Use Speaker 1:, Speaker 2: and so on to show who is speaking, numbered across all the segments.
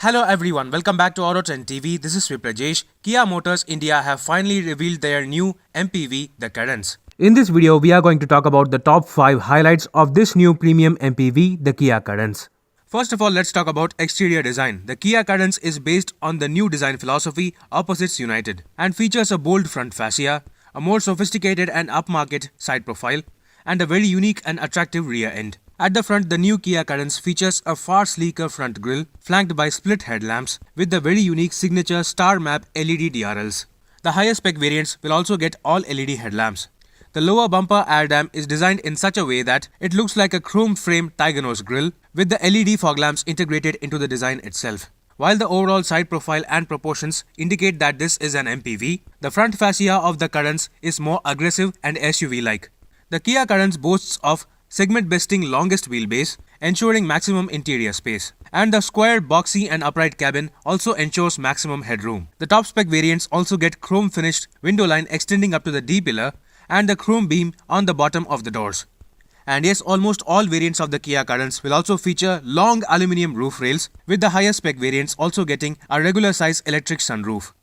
Speaker 1: Hello everyone, welcome back to Auto Trend TV. This is Viprajesh. Kia Motors India have finally revealed their new MPV, the Cadence. In this video, we are going to talk about the top 5 highlights of this new premium MPV, the Kia Cadence. First of all, let's talk about exterior design. The Kia Cadence is based on the new design philosophy, Opposites United, and features a bold front fascia, a more sophisticated and upmarket side profile, and a very unique and attractive rear end. At the front, the new Kia Cadence features a far sleeker front grille flanked by split headlamps with the very unique signature Star Map LED DRLs. The higher spec variants will also get all LED headlamps. The lower bumper air dam is designed in such a way that it looks like a chrome frame tiger nose grille with the LED fog lamps integrated into the design itself. While the overall side profile and proportions indicate that this is an MPV, the front fascia of the Cadence is more aggressive and SUV-like. The Kia Cadence boasts of segment-besting longest wheelbase, ensuring maximum interior space. And the square, boxy and upright cabin also ensures maximum headroom. The top spec variants also get chrome-finished window line extending up to the D-pillar and the chrome beam on the bottom of the doors. And yes, almost all variants of the Kia Cadence will also feature long aluminium roof rails, with the higher spec variants also getting a regular size electric sunroof.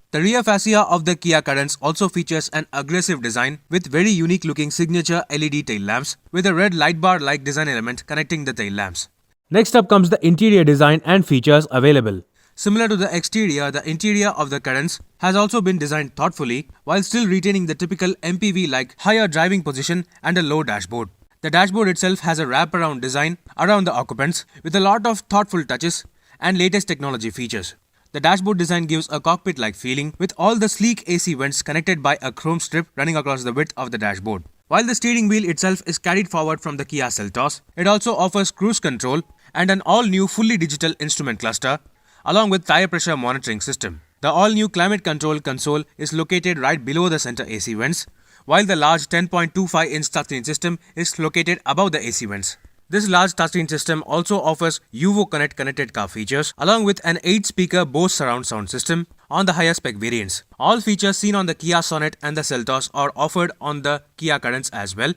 Speaker 1: The rear fascia of the Kia Cadence also features an aggressive design with very unique looking signature LED tail lamps with a red light bar like design element connecting the tail lamps. Next up comes the interior design and features available. Similar to the exterior, the interior of the Cadence has also been designed thoughtfully while still retaining the typical MPV like higher driving position and a low dashboard. The dashboard itself has a wraparound design around the occupants with a lot of thoughtful touches and latest technology features. The dashboard design gives a cockpit-like feeling with all the sleek AC vents connected by a chrome strip running across the width of the dashboard. While the steering wheel itself is carried forward from the Kia Seltos, it also offers cruise control and an all-new fully digital instrument cluster along with tire pressure monitoring system. The all-new climate control console is located right below the center AC vents, while the large 10.25-inch touchscreen system is located above the AC vents. This large touchscreen system also offers UVO Connect connected car features along with an 8-speaker Bose surround sound system on the higher spec variants. All features seen on the Kia Sonet and the Seltos are offered on the Kia Cadence as well,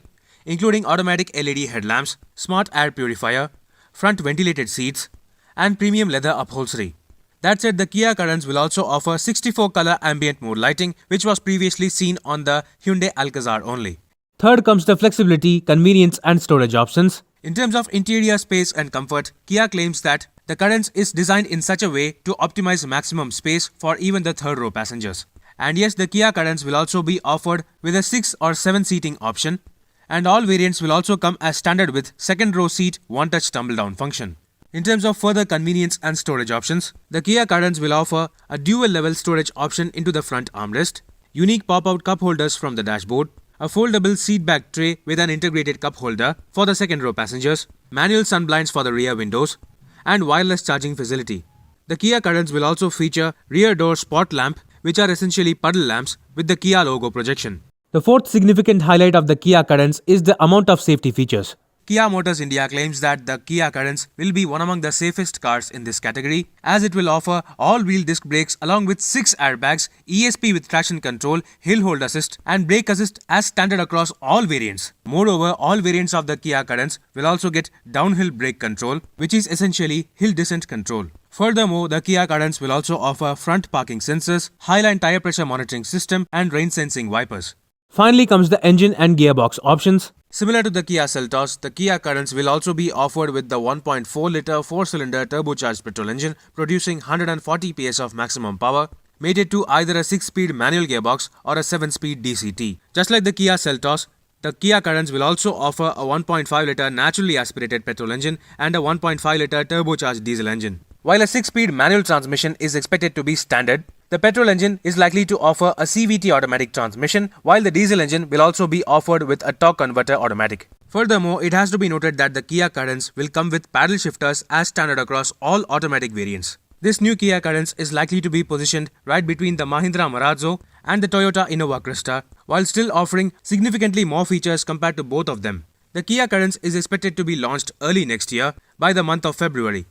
Speaker 1: including automatic LED headlamps, smart air purifier, front ventilated seats, and premium leather upholstery. That said, the Kia Cadence will also offer 64-color ambient mode lighting, which was previously seen on the Hyundai Alcazar only. Third comes the flexibility, convenience and storage options. In terms of interior space and comfort, Kia claims that the Cadence is designed in such a way to optimize maximum space for even the third row passengers. And yes, the Kia Cadence will also be offered with a 6 or 7 seating option, and all variants will also come as standard with second row seat one-touch tumble down function. In terms of further convenience and storage options, the Kia Cadence will offer a dual level storage option into the front armrest, unique pop-out cup holders from the dashboard, a foldable seat back tray with an integrated cup holder for the second row passengers, manual sun blinds for the rear windows, and wireless charging facility. The Kia Cadence will also feature rear door spot lamp, which are essentially puddle lamps with the Kia logo projection. The fourth significant highlight of the Kia Cadence is the amount of safety features. Kia Motors India claims that the Kia Cadence will be one among the safest cars in this category, as it will offer all-wheel disc brakes along with 6 airbags, ESP with traction control, hill hold assist and brake assist as standard across all variants. Moreover, all variants of the Kia Cadence will also get downhill brake control, which is essentially hill descent control. Furthermore, the Kia Cadence will also offer front parking sensors, highline tire pressure monitoring system and rain sensing wipers. Finally comes the engine and gearbox options. Similar to the Kia Seltos, the Kia Cadence will also be offered with the 1.4-litre 4-cylinder turbocharged petrol engine producing 140 PS of maximum power, mated to either a 6-speed manual gearbox or a 7-speed DCT. Just like the Kia Seltos, the Kia Cadence will also offer a 1.5-litre naturally aspirated petrol engine and a 1.5-litre turbocharged diesel engine. While a 6-speed manual transmission is expected to be standard, the petrol engine is likely to offer a CVT automatic transmission, while the diesel engine will also be offered with a torque converter automatic. Furthermore, it has to be noted that the Kia Cadence will come with paddle shifters as standard across all automatic variants. This new Kia Cadence is likely to be positioned right between the Mahindra Marazzo and the Toyota Innova Crysta, while still offering significantly more features compared to both of them. The Kia Cadence is expected to be launched early next year by the month of February.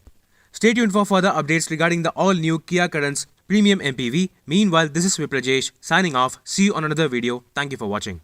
Speaker 1: Stay tuned for further updates regarding the all-new Kia Cadence Premium MPV. Meanwhile, this is Viprajesh signing off. See you on another video. Thank you for watching.